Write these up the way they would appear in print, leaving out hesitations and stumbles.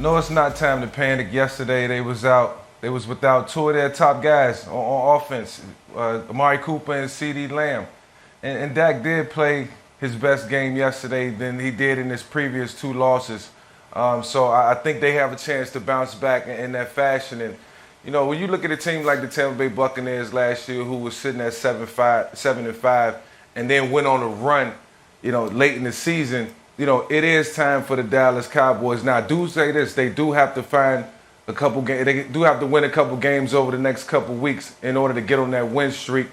No, it's not time to panic. Yesterday they was out. They was without two of their top guys on offense, Amari Cooper and CeeDee Lamb. And Dak did play his best game yesterday than he did in his previous two losses. So I think they have a chance to bounce back in that fashion. And, you know, when you look at a team like the Tampa Bay Buccaneers last year, who was sitting at 7-5, and then went on a run, you know, late in the season, you know, it is time for the Dallas Cowboys. Now, I do say this, they do have to find a couple games. They do have to win a couple games over the next couple weeks in order to get on that win streak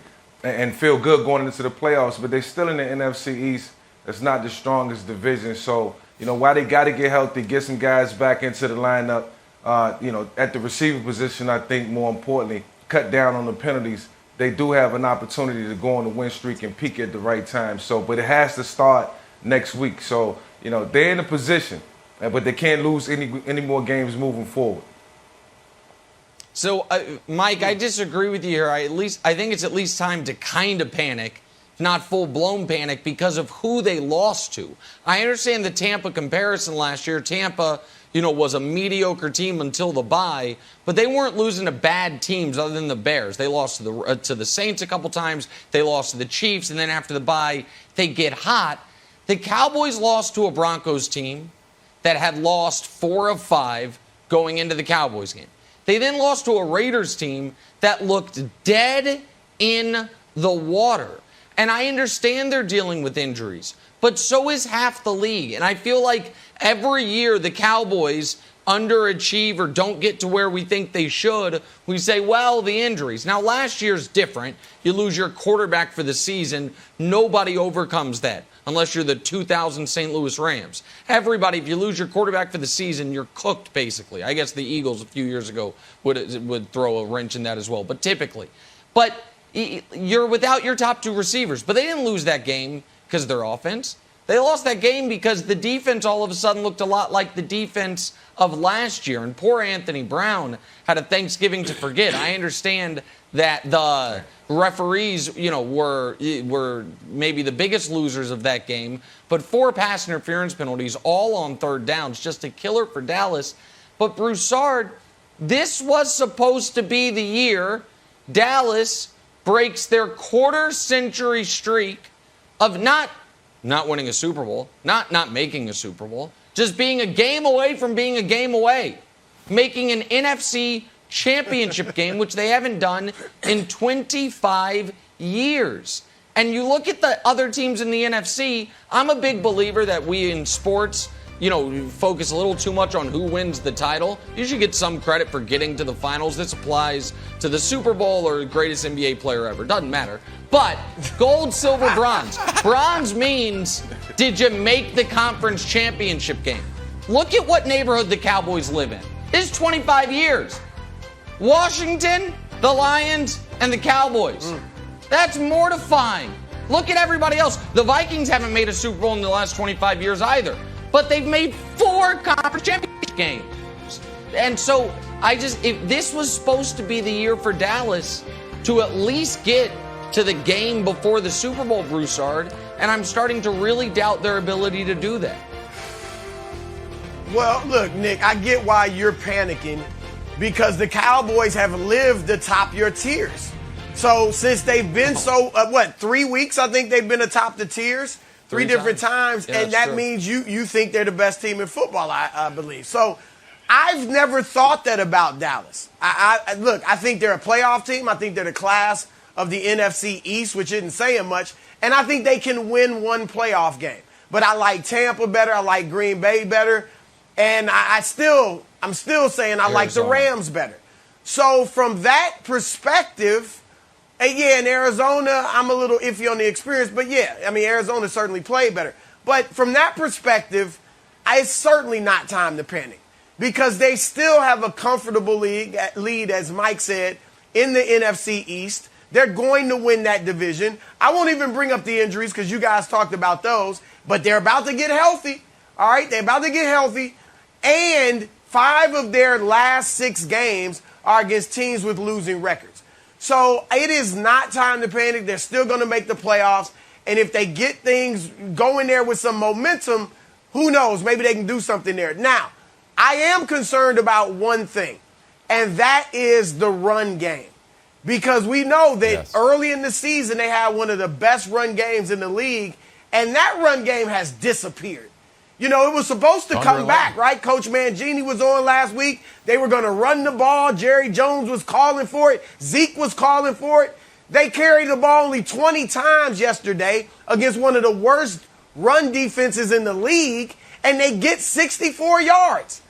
and feel good going into the playoffs. But they're still in the NFC East. It's not the strongest division. So, you know, while they got to get healthy, get some guys back into the lineup, you know, at the receiver position, I think more importantly, cut down on the penalties. They do have an opportunity to go on the win streak and peak at the right time. So, but it has to start next week. So, you know, they're in a position, but they can't lose any more games moving forward. So, Mike, I disagree with you here. I think it's at least time to kind of panic, not full-blown panic, because of who they lost to. I understand the Tampa comparison last year. Tampa, you know, was a mediocre team until the bye, but they weren't losing to bad teams other than the Bears. They lost to the Saints a couple times. They lost to the Chiefs, and then after the bye, they get hot. The Cowboys lost to a Broncos team that had lost 4 of 5 going into the Cowboys game. They then lost to a Raiders team that looked dead in the water. And I understand they're dealing with injuries, but so is half the league. And I feel like every year the Cowboys underachieve or don't get to where we think they should, we say, well, the injuries. Now, last year's different. You lose your quarterback for the season. Nobody overcomes that unless you're the 2000 St. Louis Rams. Everybody, if you lose your quarterback for the season, you're cooked, basically. I guess the Eagles a few years ago would throw a wrench in that as well, but typically. But you're without your top 2 receivers. But they didn't lose that game because of their offense. They lost that game because the defense all of a sudden looked a lot like the defense of last year. And poor Anthony Brown had a Thanksgiving to forget. I understand that the referees, you know, were maybe the biggest losers of that game. But 4 pass interference penalties, all on 3rd downs, just a killer for Dallas. But Broussard, this was supposed to be the year Dallas breaks their quarter-century streak of not winning a Super Bowl, not making a Super Bowl, just being a game away from being a game away, making an NFC championship game, which they haven't done in 25 years. And you look at the other teams in the NFC, I'm a big believer that we in sports, you know, focus a little too much on who wins the title. You should get some credit for getting to the finals. This applies to the Super Bowl or greatest NBA player ever. Doesn't matter. But gold, silver, bronze. Bronze means, did you make the conference championship game? Look at what neighborhood the Cowboys live in. This is 25 years. Washington, the Lions, and the Cowboys. That's mortifying. Look at everybody else. The Vikings haven't made a Super Bowl in the last 25 years either. But they've made 4 conference championship games. And so if this was supposed to be the year for Dallas to at least get to the game before the Super Bowl, Broussard, and I'm starting to really doubt their ability to do that. Well, look, Nick, I get why you're panicking because the Cowboys have lived atop your tiers. So since they've been 3 weeks, I think they've been atop the tiers. 3 different times, yeah, and that true. Means you think they're the best team in football, I believe. So I've never thought that about Dallas. Look, I think they're a playoff team. I think they're the class of the NFC East, which isn't saying much, and I think they can win 1 playoff game. But I like Tampa better. I like Green Bay better, and I'm still saying I like the Rams better. So from that perspective. Yeah, in Arizona, I'm a little iffy on the experience, but yeah, I mean, Arizona certainly played better. But from that perspective, it's certainly not time to panic because they still have a comfortable lead, as Mike said, in the NFC East. They're going to win that division. I won't even bring up the injuries because you guys talked about those, but they're about to get healthy. All right, they're about to get healthy. And 5 of their last 6 games are against teams with losing records. So it is not time to panic. They're still going to make the playoffs. And if they get things going there with some momentum, who knows? Maybe they can do something there. Now, I am concerned about one thing, and that is the run game. Because we know that early in the season they had one of the best run games in the league, and that run game has disappeared. You know, it was supposed to come back, right? Coach Mangini was on last week. They were going to run the ball. Jerry Jones was calling for it. Zeke was calling for it. They carried the ball only 20 times yesterday against one of the worst run defenses in the league, and they get 64 yards,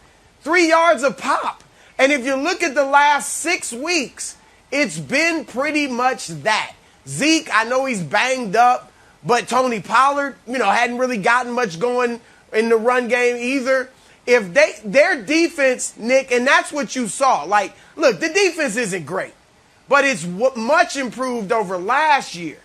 3 yards a pop. And if you look at the last 6 weeks, it's been pretty much that. Zeke, I know he's banged up, but Tony Pollard, hadn't really gotten much going in the run game either. If their defense, Nick, and that's what you saw. Like, look, the defense isn't great, but it's much improved over last year.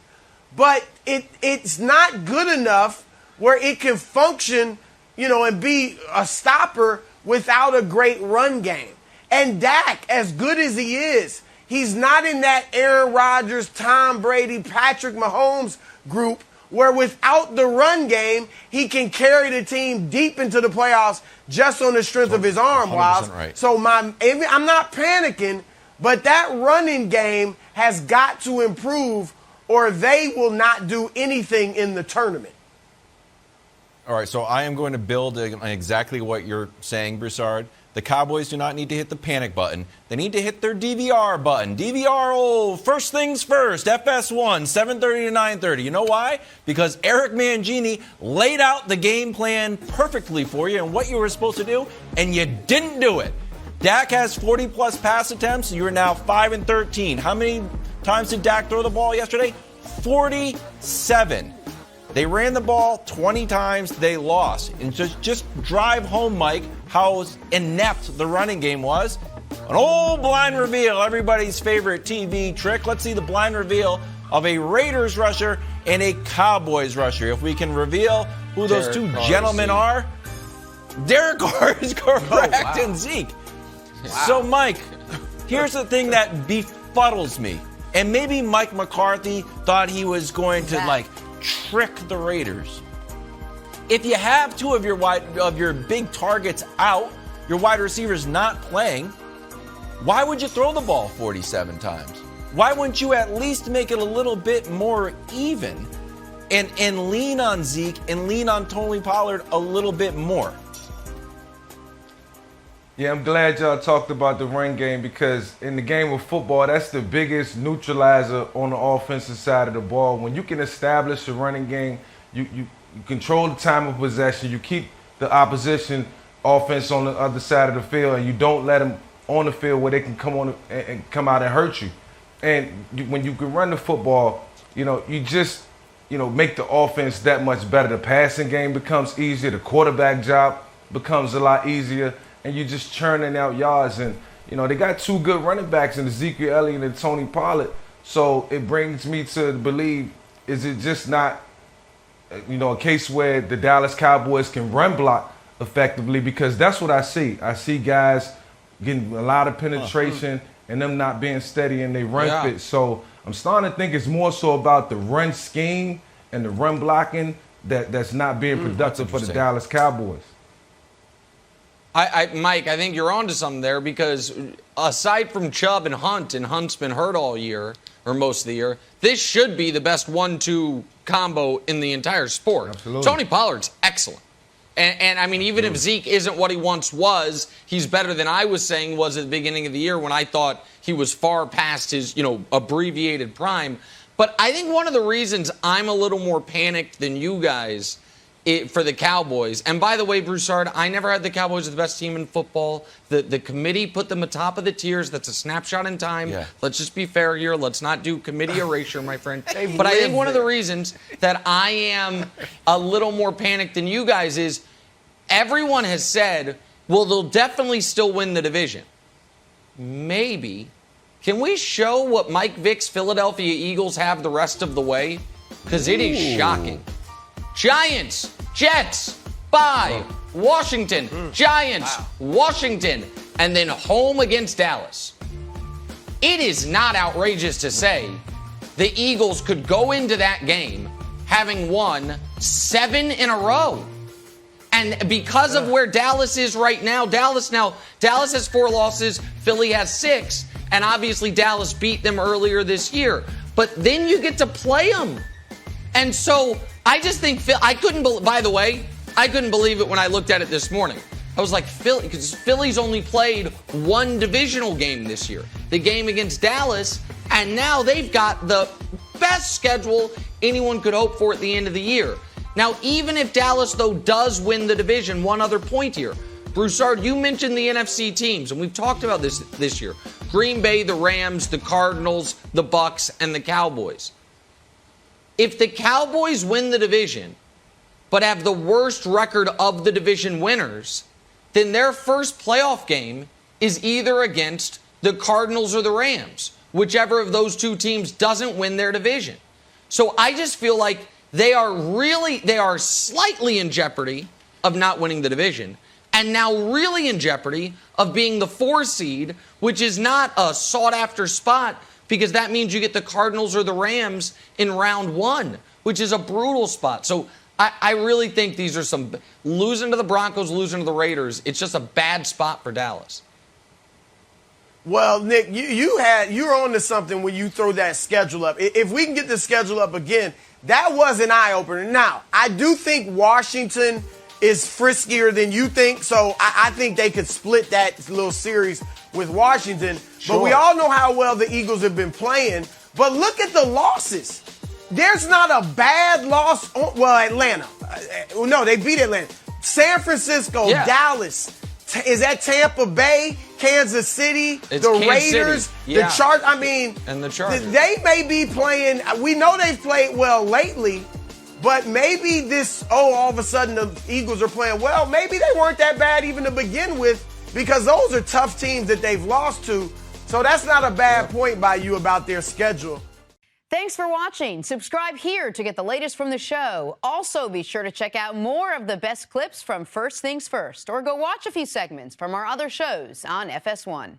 But it's not good enough where it can function, and be a stopper without a great run game. And Dak, as good as he is, he's not in that Aaron Rodgers, Tom Brady, Patrick Mahomes group where without the run game, he can carry the team deep into the playoffs just on the strength of his arm, Wiles. Right. So I'm not panicking, but that running game has got to improve or they will not do anything in the tournament. All right, so I am going to build on exactly what you're saying, Broussard. The Cowboys do not need to hit the panic button. They need to hit their DVR button. DVR, first things first, FS1, 7:30 to 9:30. You know why? Because Eric Mangini laid out the game plan perfectly for you and what you were supposed to do, and you didn't do it. Dak has 40-plus pass attempts. You're now 5-13. How many times did Dak throw the ball yesterday? 47. They ran the ball 20 times. They lost. And just drive home, Mike, how inept the running game was. An old blind reveal, everybody's favorite TV trick. Let's see the blind reveal of a Raiders rusher and a Cowboys rusher. If we can reveal who those two gentlemen are. Derek Carr is correct, and Zeke. So, Mike, here's the thing that befuddles me. And maybe Mike McCarthy thought he was going to, trick the Raiders. If you have two of your big targets out, your wide receivers not playing, why would you throw the ball 47 times? Why wouldn't you at least make it a little bit more even and lean on Zeke and lean on Tony Pollard a little bit more? Yeah, I'm glad y'all talked about the run game because in the game of football, that's the biggest neutralizer on the offensive side of the ball. When you can establish a running game, you control the time of possession, you keep the opposition offense on the other side of the field, and you don't let them on the field where they can come on and come out and hurt you. And when you can run the football, you just make the offense that much better. The passing game becomes easier. The quarterback job becomes a lot easier. And you're just churning out yards. And, they got two good running backs in Ezekiel Elliott and Tony Pollard. So it brings me to believe, is it just not, a case where the Dallas Cowboys can run block effectively? Because that's what I see. I see guys getting a lot of penetration and them not being steady and they run fit. So I'm starting to think it's more so about the run scheme and the run blocking that's not being productive for the Dallas Cowboys. Mike, I think you're onto something there because aside from Chubb and Hunt's been hurt all year, or most of the year, this should be the best 1-2 combo in the entire sport. Absolutely. Tony Pollard's excellent. And I mean, even if Zeke isn't what he once was, he's better than I was saying was at the beginning of the year when I thought he was far past his, abbreviated prime. But I think one of the reasons I'm a little more panicked than you guys for the Cowboys, and by the way, Broussard, I never had the Cowboys as the best team in football. The committee put them atop of the tiers. That's a snapshot in time. Yeah. Let's just be fair here. Let's not do committee erasure, my friend. But I think one of the reasons that I am a little more panicked than you guys is everyone has said, well, they'll definitely still win the division. Maybe. Can we show what Mike Vick's Philadelphia Eagles have the rest of the way? Because it is shocking. Giants, Jets, bye. Washington, Giants, Washington, and then home against Dallas. It is not outrageous to say the Eagles could go into that game having won 7 in a row. And because of where Dallas is right now, Dallas has 4 losses, Philly has 6, and obviously Dallas beat them earlier this year. But then you get to play them. And so I just think by the way, I couldn't believe it when I looked at it this morning. I was like, because Philly's only played 1 divisional game this year, the game against Dallas, and now they've got the best schedule anyone could hope for at the end of the year. Now, even if Dallas, though, does win the division, one other point here. Broussard, you mentioned the NFC teams, and we've talked about this year. Green Bay, the Rams, the Cardinals, the Bucks, and the Cowboys. If the Cowboys win the division, but have the worst record of the division winners, then their first playoff game is either against the Cardinals or the Rams, whichever of those 2 teams doesn't win their division. So I just feel like they are slightly in jeopardy of not winning the division, and now really in jeopardy of being the 4 seed, which is not a sought-after spot because that means you get the Cardinals or the Rams in round 1, which is a brutal spot. So I really think these are some losing to the Broncos, losing to the Raiders. It's just a bad spot for Dallas. Well, Nick, you're on to something when you throw that schedule up. If we can get the schedule up again, that was an eye-opener. Now, I do think Washington is friskier than you think, so I think they could split that little series with Washington. Sure. But we all know how well the Eagles have been playing. But look at the losses. There's not a bad loss. Atlanta. No, they beat Atlanta. San Francisco, Dallas. Is that Tampa Bay, Kansas City, the Raiders, the Chargers? I mean, and the Chargers. They may be playing. We know they've played well lately, but maybe all of a sudden the Eagles are playing well. Maybe they weren't that bad even to begin with, because those are tough teams that they've lost to. So that's not a bad point by you about their schedule. Thanks for watching. Subscribe here to get the latest from the show. Also, be sure to check out more of the best clips from First Things First, or go watch a few segments from our other shows on FS1.